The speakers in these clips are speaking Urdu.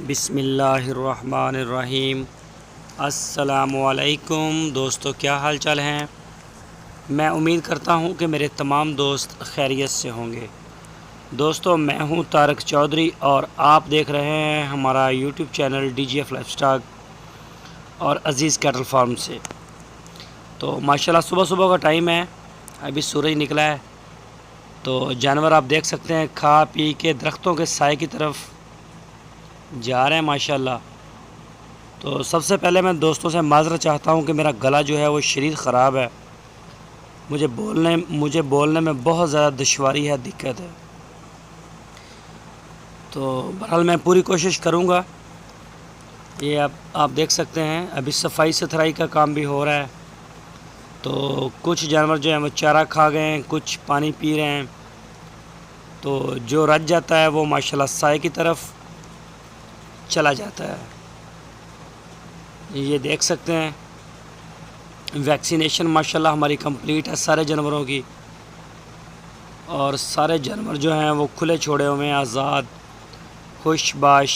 بسم اللہ الرحمن الرحیم۔ السلام علیکم دوستو، کیا حال چال ہیں؟ میں امید کرتا ہوں کہ میرے تمام دوست خیریت سے ہوں گے۔ دوستو، میں ہوں طارق چودھری اور آپ دیکھ رہے ہیں ہمارا YouTube channel D G F life stock اور عزیز کیٹل فارم سے۔ تو ماشاءاللہ صبح صبح کا ٹائم ہے، ابھی سورج نکلا ہے، تو جانور آپ دیکھ سکتے ہیں کھا پی کے درختوں کے سائے کی طرف جا رہے ہیں ماشاءاللہ۔ تو سب سے پہلے میں دوستوں سے معذرت چاہتا ہوں کہ میرا گلا جو ہے وہ شدید خراب ہے، مجھے بولنے میں بہت زیادہ دشواری ہے، دقت ہے۔ تو بہرحال میں پوری کوشش کروں گا۔ یہ آپ دیکھ سکتے ہیں ابھی صفائی ستھرائی کا کام بھی ہو رہا ہے، تو کچھ جانور جو ہیں وہ چارہ کھا گئے ہیں، کچھ پانی پی رہے ہیں، تو جو رچ جاتا ہے وہ ماشاءاللہ سائے کی طرف چلا جاتا ہے۔ یہ دیکھ سکتے ہیں ویکسینیشن ماشاءاللہ ہماری کمپلیٹ ہے سارے جانوروں کی، اور سارے جانور جو ہیں وہ کھلے چھوڑے ہوئے ہیں، آزاد، خوش باش۔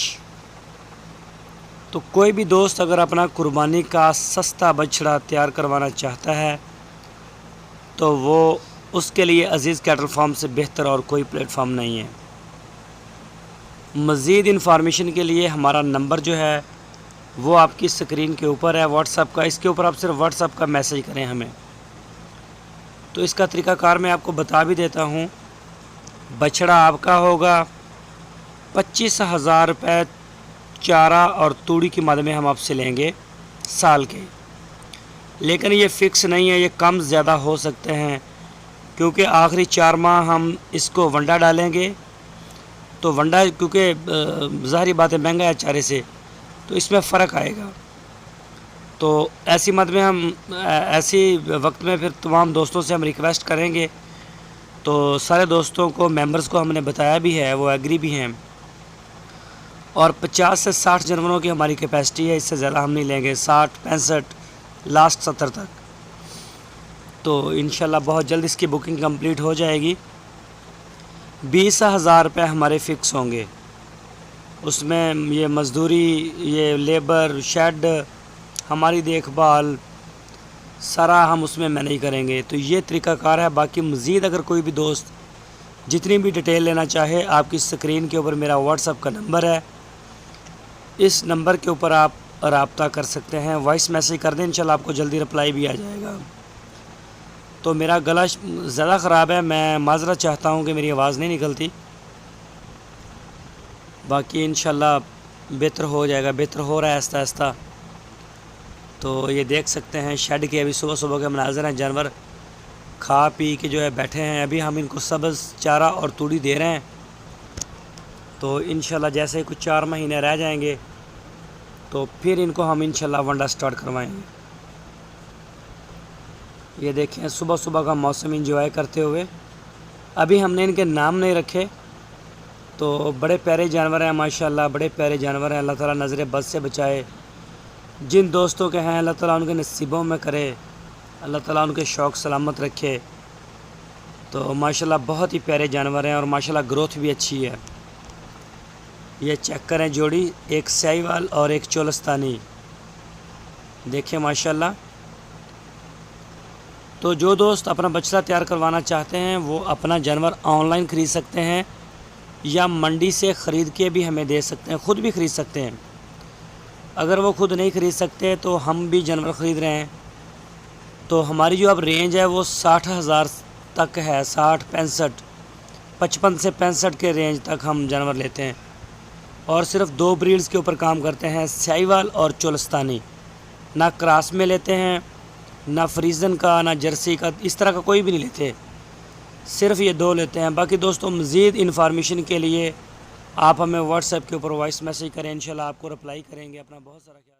تو کوئی بھی دوست اگر اپنا قربانی کا سستا بچڑا تیار کروانا چاہتا ہے تو وہ اس کے لیے عزیز کیٹل فارم سے بہتر اور کوئی پلیٹ فارم نہیں ہے۔ مزید انفارمیشن کے لیے ہمارا نمبر جو ہے وہ آپ کی سکرین کے اوپر ہے، واٹس ایپ کا، اس کے اوپر آپ صرف واٹس ایپ کا میسج کریں ہمیں۔ تو اس کا طریقہ کار میں آپ کو بتا بھی دیتا ہوں۔ بچڑا آپ کا ہوگا 25,000 روپے چارہ اور توڑی کی مد میں ہم آپ سے لیں گے سال کے، لیکن یہ فکس نہیں ہے، یہ کم زیادہ ہو سکتے ہیں، کیونکہ آخری 4 ماہ ہم اس کو ونڈا ڈالیں گے، تو ونڈا کیونکہ ظاہری بات ہے مہنگا ہے چارے سے، تو اس میں فرق آئے گا۔ تو ایسی مد میں ایسی وقت میں پھر تمام دوستوں سے ہم ریکویسٹ کریں گے، تو سارے دوستوں کو، ممبرز کو ہم نے بتایا بھی ہے، وہ ایگری بھی ہیں، اور 50 سے 60 جانوروں کی ہماری کیپیسٹی ہے، اس سے زیادہ ہم نہیں لیں گے، 60 65 لاسٹ 70 تک۔ تو انشاءاللہ بہت جلد اس کی بکنگ کمپلیٹ ہو جائے گی۔ 20,000 روپے ہمارے فکس ہوں گے، اس میں یہ مزدوری، یہ لیبر، شیڈ، ہماری دیکھ بھال سارا ہم اس میں نہیں کریں گے۔ تو یہ طریقہ کار ہے۔ باقی مزید اگر کوئی بھی دوست جتنی بھی ڈیٹیل لینا چاہے، آپ کی سکرین کے اوپر میرا واٹس ایپ کا نمبر ہے، اس نمبر کے اوپر آپ رابطہ کر سکتے ہیں، وائس میسیج کر دیں، انشاءاللہ آپ کو جلدی رپلائی بھی آ جائے گا۔ تو میرا گلا زیادہ خراب ہے، میں معذرت چاہتا ہوں کہ میری آواز نہیں نکلتی، باقی انشاءاللہ بہتر ہو جائے گا، بہتر ہو رہا ہے آہستہ آہستہ۔ تو یہ دیکھ سکتے ہیں شیڈ کے ابھی صبح صبح کے مناظر ہیں، جانور کھا پی کے جو ہے بیٹھے ہیں، ابھی ہم ان کو سبز چارہ اور توڑی دے رہے ہیں، تو انشاءاللہ جیسے کچھ 4 مہینے رہ جائیں گے تو پھر ان کو ہم انشاءاللہ ونڈا سٹارٹ کروائیں گے۔ یہ دیکھیں صبح صبح کا موسم انجوائے کرتے ہوئے، ابھی ہم نے ان کے نام نہیں رکھے، تو بڑے پیارے جانور ہیں ماشاءاللہ، بڑے پیارے جانور ہیں، اللہ تعالیٰ نظر بد سے بچائے۔ جن دوستوں کے ہیں اللہ تعالیٰ ان کے نصیبوں میں کرے، اللہ تعالیٰ ان کے شوق سلامت رکھے۔ تو ماشاءاللہ بہت ہی پیارے جانور ہیں، اور ماشاءاللہ گروتھ بھی اچھی ہے۔ یہ چیک کریں جوڑی، ایک سیاہی وال اور ایک چولستانی، دیکھیں ماشاءاللہ۔ تو جو دوست اپنا بچڑا تیار کروانا چاہتے ہیں وہ اپنا جانور آن لائن خرید سکتے ہیں، یا منڈی سے خرید کے بھی ہمیں دے سکتے ہیں، خود بھی خرید سکتے ہیں۔ اگر وہ خود نہیں خرید سکتے تو ہم بھی جانور خرید رہے ہیں، تو ہماری جو اب رینج ہے وہ 60,000 تک ہے، 60 65 55 سے 65 کے رینج تک ہم جانور لیتے ہیں، اور صرف 2 بریڈز کے اوپر کام کرتے ہیں، سیاہی وال اور چولستانی، نہ کراس میں لیتے ہیں، نہ فریزن کا، نہ جرسی کا، اس طرح کا کوئی بھی نہیں لیتے، صرف یہ 2 لیتے ہیں۔ باقی دوستوں مزید انفارمیشن کے لیے آپ ہمیں واٹس ایپ کے اوپر وائس میسیج کریں، انشاءاللہ آپ کو رپلائی کریں گے۔ اپنا بہت سارا خیال